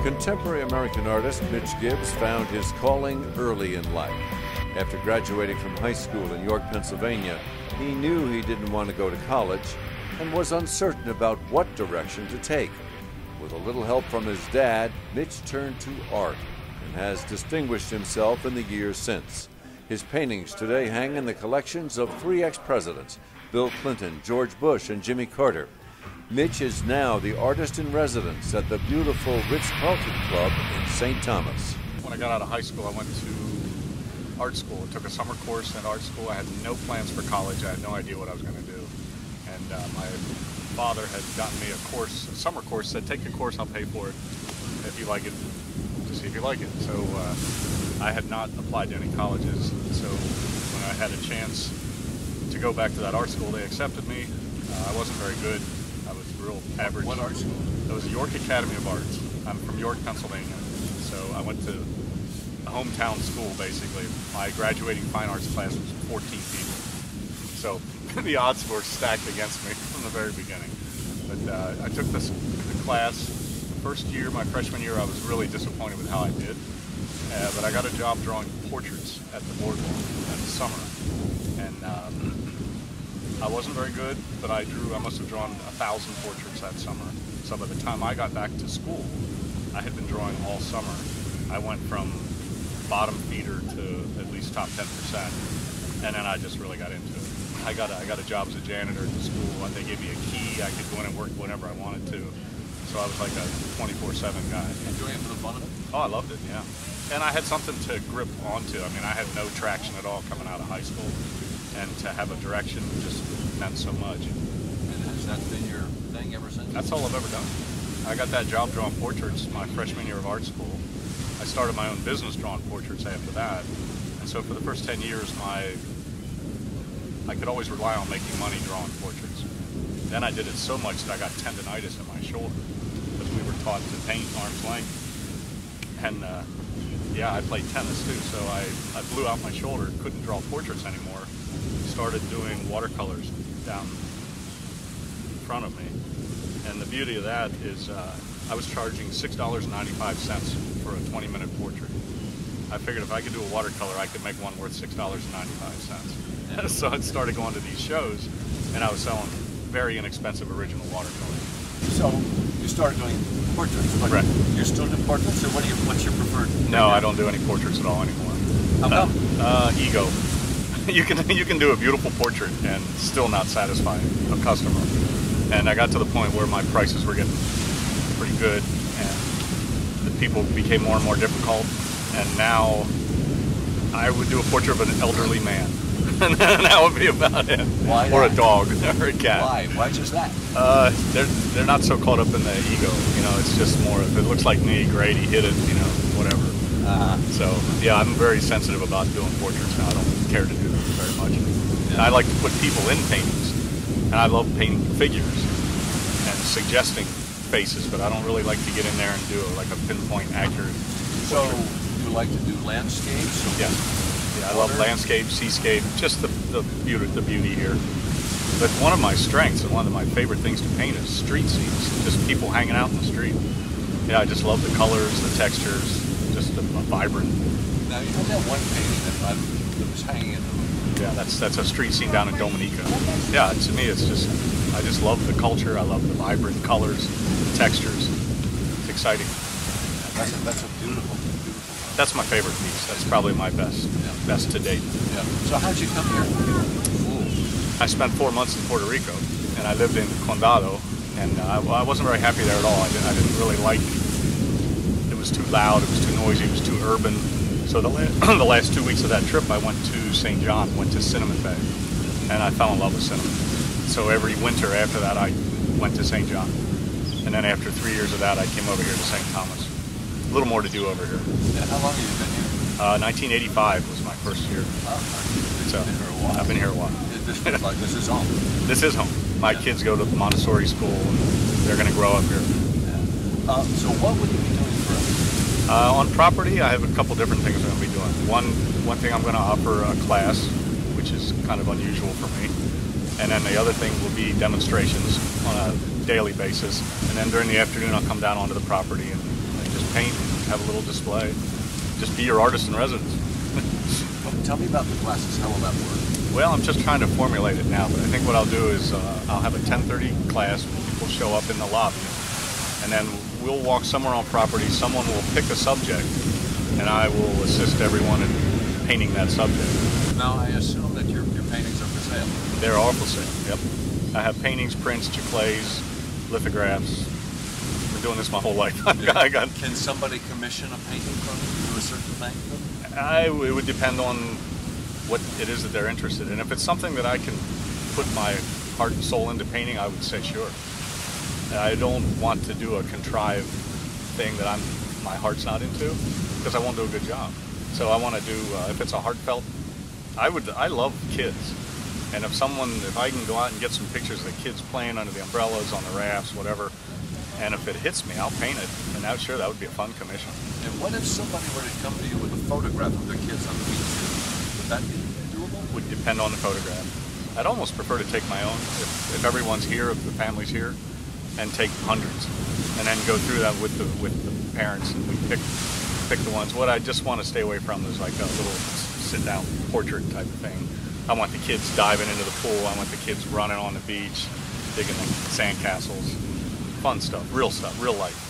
Contemporary American artist Mitch Gibbs found his calling early in life. After graduating from high school in York, Pennsylvania, he knew he didn't want to go to college and was uncertain about what direction to take. With a little help from his dad, Mitch turned to art and has distinguished himself in the years since. His paintings today hang in the collections of three ex-presidents, Bill Clinton, George Bush, and Jimmy Carter. Mitch is now the artist in residence at the beautiful Ritz-Carlton Club in St. Thomas. When I got out of high school, I went to art school. I took a summer course in art school. I had no plans for college. I had no idea what I was going to do. And my father had gotten me a summer course, said, take a course, I'll pay for it if you like it, to see if you like it. So I had not applied to any colleges. So when I had a chance to go back to that art school, they accepted me. I wasn't very good. I was real average. What art school? It was the York Academy of Arts. I'm from York, Pennsylvania. So I went to a hometown school, basically. My graduating fine arts class was 14 people. So the odds were stacked against me from the very beginning. But I took the class. The first year, my freshman year, I was really disappointed with how I did. But I got a job drawing portraits at the boardwalk in the summer. And I wasn't very good, but I must have drawn 1,000 portraits that summer. So by the time I got back to school, I had been drawing all summer. I went from bottom feeder to at least top 10%, and then I just really got into it. I got a job as a janitor at the school, and they gave me a key. I could go in and work whenever I wanted to. So I was like a 24/7 guy. Enjoying it for the fun of it? Oh, I loved it, yeah. And I had something to grip onto. I mean, I had no traction at all coming out of high school. And to have a direction just meant so much. And has that been your thing ever since? That's all I've ever done. I got that job drawing portraits my freshman year of art school. I started my own business drawing portraits after that. And so for the first 10 years, I could always rely on making money drawing portraits. Then I did it so much that I got tendonitis in my shoulder because we were taught to paint arm's length. And yeah, I played tennis too, so I blew out my shoulder, couldn't draw portraits anymore. Started doing watercolors down in front of me. And the beauty of that is I was charging $6.95 for a 20-minute portrait. I figured if I could do a watercolor, I could make one worth $6.95. Yeah. So I started going to these shows, and I was selling very inexpensive original watercolors. So you started doing portraits, but right. You're still doing portraits, or what's your preferred? No, I don't do any portraits at all anymore. How come? Ego. You can do a beautiful portrait and still not satisfy a customer. And I got to the point where my prices were getting pretty good, and the people became more and more difficult. And now I would do a portrait of an elderly man, and that would be about it. Why? Or a dog or a cat. Why? Why just that? They're not so caught up in the ego. You know, it's just more if it looks like me, great, he hit it. You know, whatever. So yeah, I'm very sensitive about doing portraits now. I don't care to do them very much. And I like to put people in paintings, and I love painting figures and suggesting faces, but I don't really like to get in there and do like a pinpoint accurate So portrait. you like to do landscapes? Yeah, I love landscape, seascape, just the beauty here. But one of my strengths and one of my favorite things to paint is street scenes, just people hanging out in the street. Yeah, I just love the colors, the textures, just a vibrant. Now you had that one painting that was hanging in the room. Yeah, that's a street scene down in Dominica. Yeah, to me it's just, I just love the culture, I love the vibrant colors, the textures. It's exciting. Yeah, that's a beautiful. That's my favorite piece. That's probably my best to date. Yeah. So how'd you come here? I spent 4 months in Puerto Rico, and I lived in Condado, and I wasn't very happy there at all. I didn't really like it. It was too loud, it was too noisy, it was too urban. So the last 2 weeks of that trip, I went to St. John, went to Cinnamon Bay, and I fell in love with cinnamon. So every winter after that, I went to St. John. And then after 3 years of that, I came over here to St. Thomas. A little more to do over here. And how long have you been here? 1985 was my first year. So you've been here a while. I've been here a while. This feels like this is home. This is home. My kids go to the Montessori school, and they're going to grow up here. Yeah. So what would you be doing for us? On property, I have a couple different things I'm going to be doing. One thing I'm going to offer a class, which is kind of unusual for me. And then the other thing will be demonstrations on a daily basis. And then during the afternoon, I'll come down onto the property and just paint, have a little display. Just be your artist in residence. Tell me about the classes. How will that work? Well, I'm just trying to formulate it now, but I think what I'll do is I'll have a 10:30 class when people show up in the lobby, and then we'll walk somewhere on property. Someone will pick a subject, and I will assist everyone in painting that subject. Now, I assume that your paintings are for sale. They're all for sale, yep. I have paintings, prints, giclées, lithographs. I've been doing this my whole life. Can somebody commission a painting from you, do a certain thing? It would depend on what it is that they're interested in. If it's something that I can put my heart and soul into painting, I would say sure. I don't want to do a contrived thing that my heart's not into, because I won't do a good job. So I want to do, if it's a heartfelt, I love kids. And if I can go out and get some pictures of the kids playing under the umbrellas, on the rafts, whatever, and if it hits me, I'll paint it. And sure, that would be a fun commission. And what if somebody were to come to you with a photograph of their kids on the beach? Would that be doable? Would depend on the photograph. I'd almost prefer to take my own, if everyone's here, if the family's here, and take hundreds, and then go through that with the parents, and we pick the ones. What I just want to stay away from is like a little sit-down portrait type of thing. I want the kids diving into the pool. I want the kids running on the beach, digging the sandcastles. Fun stuff, real life.